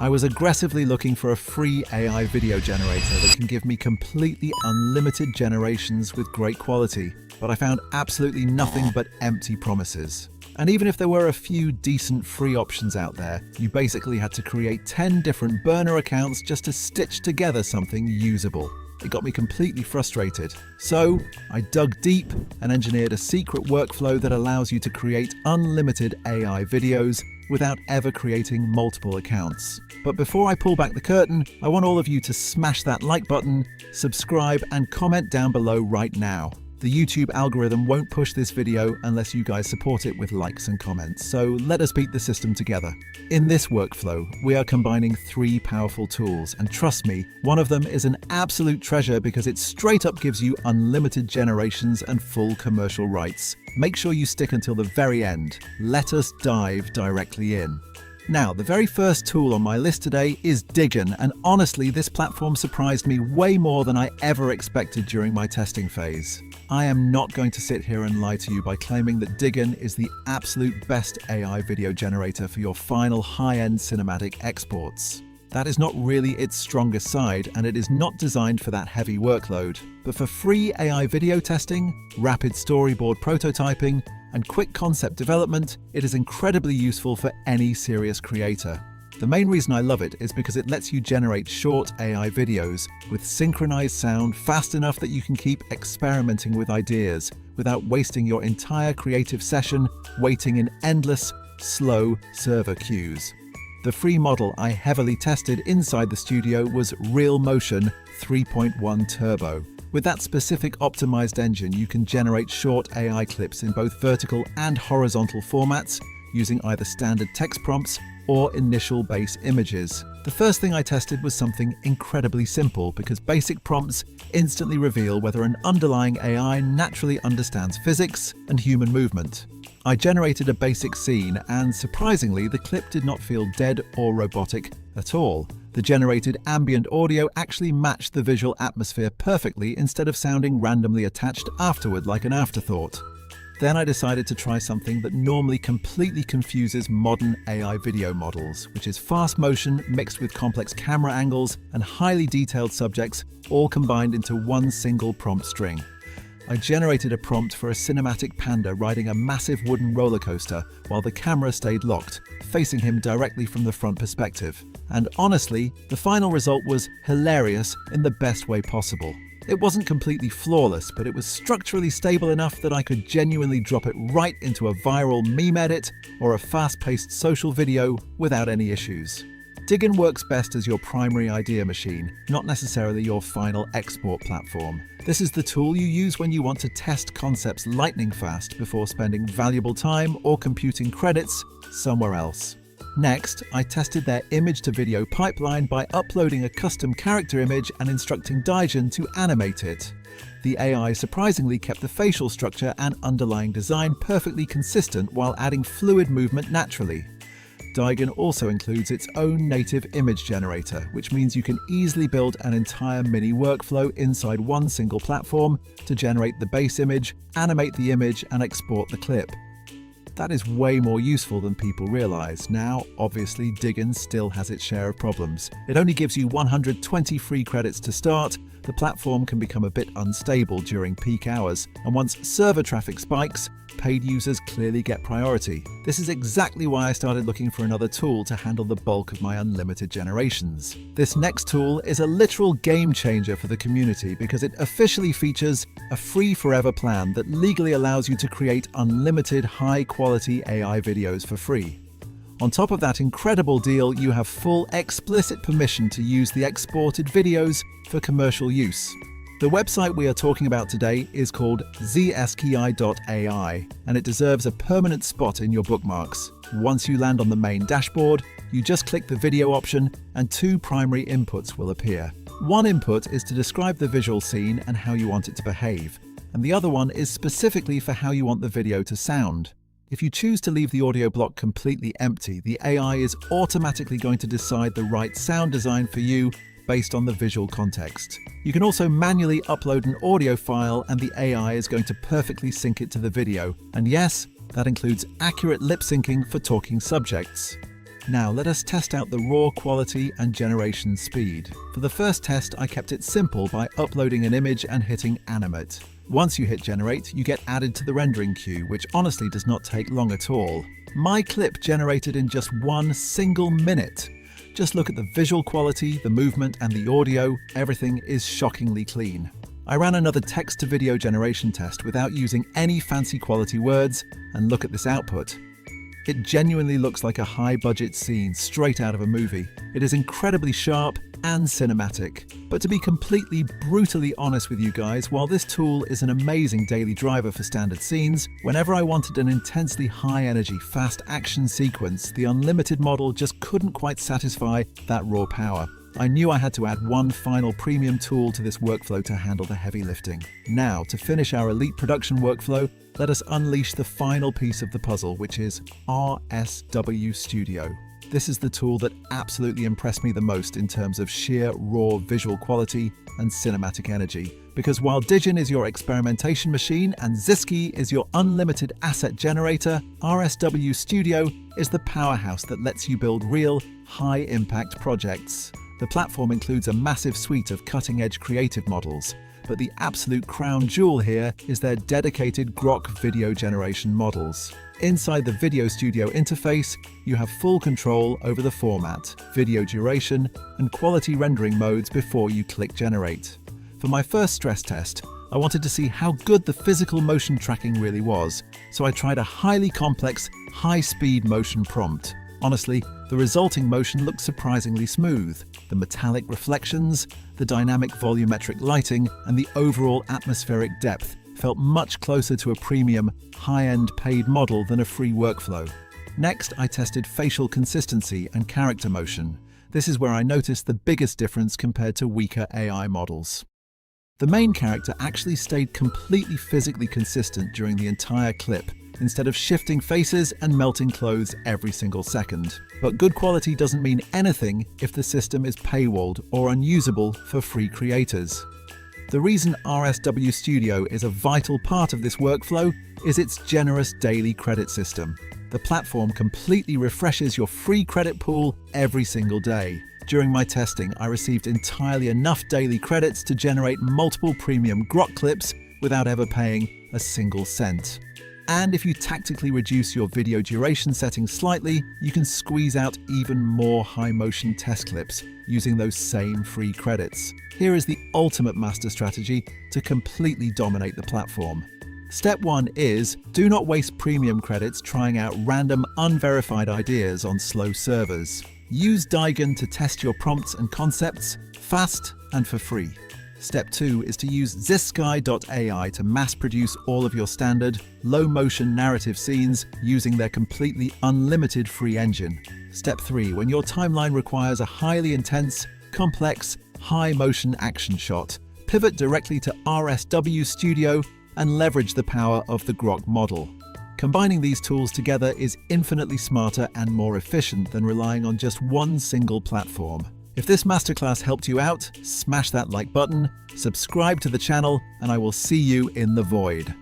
I was aggressively looking for a free AI video generator that can give me completely unlimited generations with great quality, but I found absolutely nothing but empty promises. And even if there were a few decent free options out there, you basically had to create 10 different burner accounts just to stitch together something usable. It got me completely frustrated. So I dug deep and engineered a secret workflow that allows you to create unlimited AI videos without ever creating multiple accounts. But before I pull back the curtain, I want all of you to smash that like button, subscribe, and comment down below right now. The YouTube algorithm won't push this video unless you guys support it with likes and comments, so let us beat the system together. In this workflow, we are combining 3 powerful tools, and trust me, one of them is an absolute treasure because it straight up gives you unlimited generations and full commercial rights. Make sure you stick until the very end. Let us dive directly in. Now, the very first tool on my list today is Digen, and honestly, this platform surprised me way more than I ever expected during my testing phase. I am not going to sit here and lie to you by claiming that Digen is the absolute best AI video generator for your final high-end cinematic exports. That is not really its strongest side, and it is not designed for that heavy workload. But for free AI video testing, rapid storyboard prototyping, and quick concept development, it is incredibly useful for any serious creator. The main reason I love it is because it lets you generate short AI videos with synchronized sound fast enough that you can keep experimenting with ideas without wasting your entire creative session waiting in endless, slow server queues. The free model I heavily tested inside the studio was Real Motion 3.1 Turbo. With that specific optimized engine, you can generate short AI clips in both vertical and horizontal formats using either standard text prompts or initial base images. The first thing I tested was something incredibly simple because basic prompts instantly reveal whether an underlying AI naturally understands physics and human movement. I generated a basic scene and surprisingly, the clip did not feel dead or robotic at all. The generated ambient audio actually matched the visual atmosphere perfectly instead of sounding randomly attached afterward like an afterthought. Then I decided to try something that normally completely confuses modern AI video models, which is fast motion mixed with complex camera angles and highly detailed subjects all combined into one single prompt string. I generated a prompt for a cinematic panda riding a massive wooden roller coaster while the camera stayed locked, facing him directly from the front perspective. And honestly, the final result was hilarious in the best way possible. It wasn't completely flawless, but it was structurally stable enough that I could genuinely drop it right into a viral meme edit or a fast-paced social video without any issues. Digen works best as your primary idea machine, not necessarily your final export platform. This is the tool you use when you want to test concepts lightning fast before spending valuable time or computing credits somewhere else. Next, I tested their image-to-video pipeline by uploading a custom character image and instructing Digen to animate it. The AI surprisingly kept the facial structure and underlying design perfectly consistent while adding fluid movement naturally. Digen also includes its own native image generator, which means you can easily build an entire mini workflow inside one single platform to generate the base image, animate the image, and export the clip. That is way more useful than people realize. Now, obviously, Digen still has its share of problems. It only gives you 120 free credits to start. The platform can become a bit unstable during peak hours, and once server traffic spikes, paid users clearly get priority. This is exactly why I started looking for another tool to handle the bulk of my unlimited generations. This next tool is a literal game changer for the community because it officially features a free forever plan that legally allows you to create unlimited high-quality AI videos for free. On top of that incredible deal, you have full explicit permission to use the exported videos for commercial use. The website we are talking about today is called Zsky.ai, and it deserves a permanent spot in your bookmarks. Once you land on the main dashboard, you just click the video option and 2 primary inputs will appear. One input is to describe the visual scene and how you want it to behave, and the other one is specifically for how you want the video to sound. If you choose to leave the audio block completely empty, the AI is automatically going to decide the right sound design for you based on the visual context. You can also manually upload an audio file and the AI is going to perfectly sync it to the video. And yes, that includes accurate lip syncing for talking subjects. Now let us test out the raw quality and generation speed. For the first test, I kept it simple by uploading an image and hitting animate. Once you hit generate, you get added to the rendering queue, which honestly does not take long at all. My clip generated in just 1 single minute. Just look at the visual quality, the movement, and the audio. Everything is shockingly clean. I ran another text-to-video generation test without using any fancy quality words, and look at this output. It genuinely looks like a high-budget scene straight out of a movie. It is incredibly sharp and cinematic. But to be completely brutally honest with you guys, while this tool is an amazing daily driver for standard scenes, whenever I wanted an intensely high-energy, fast action sequence, the unlimited model just couldn't quite satisfy that raw power. I knew I had to add one final premium tool to this workflow to handle the heavy lifting. Now, to finish our elite production workflow, let us unleash the final piece of the puzzle, which is RSW Studio. This is the tool that absolutely impressed me the most in terms of sheer raw visual quality and cinematic energy. Because while Digen is your experimentation machine and Zsky is your unlimited asset generator, RSW Studio is the powerhouse that lets you build real, high-impact projects. The platform includes a massive suite of cutting-edge creative models, but the absolute crown jewel here is their dedicated Grok video generation models. Inside the Video Studio interface, you have full control over the format, video duration, and quality rendering modes before you click Generate. For my first stress test, I wanted to see how good the physical motion tracking really was, so I tried a highly complex, high-speed motion prompt. Honestly, the resulting motion looked surprisingly smooth. The metallic reflections, the dynamic volumetric lighting, and the overall atmospheric depth felt much closer to a premium, high-end paid model than a free workflow. Next, I tested facial consistency and character motion. This is where I noticed the biggest difference compared to weaker AI models. The main character actually stayed completely physically consistent during the entire clip, instead of shifting faces and melting clothes every single second. But good quality doesn't mean anything if the system is paywalled or unusable for free creators. The reason RSW Studio is a vital part of this workflow is its generous daily credit system. The platform completely refreshes your free credit pool every single day. During my testing, I received entirely enough daily credits to generate multiple premium Grok clips without ever paying a single cent. And if you tactically reduce your video duration settings slightly, you can squeeze out even more high-motion test clips using those same free credits. Here is the ultimate master strategy to completely dominate the platform. Step 1 is, do not waste premium credits trying out random, unverified ideas on slow servers. Use Digen to test your prompts and concepts, fast and for free. Step 2 is to use Zsky.ai to mass-produce all of your standard, low-motion narrative scenes using their completely unlimited free engine. Step 3, when your timeline requires a highly intense, complex, high-motion action shot, pivot directly to RSW Studio and leverage the power of the Grok model. Combining these tools together is infinitely smarter and more efficient than relying on just one single platform. If this masterclass helped you out, smash that like button, subscribe to the channel, and I will see you in the void.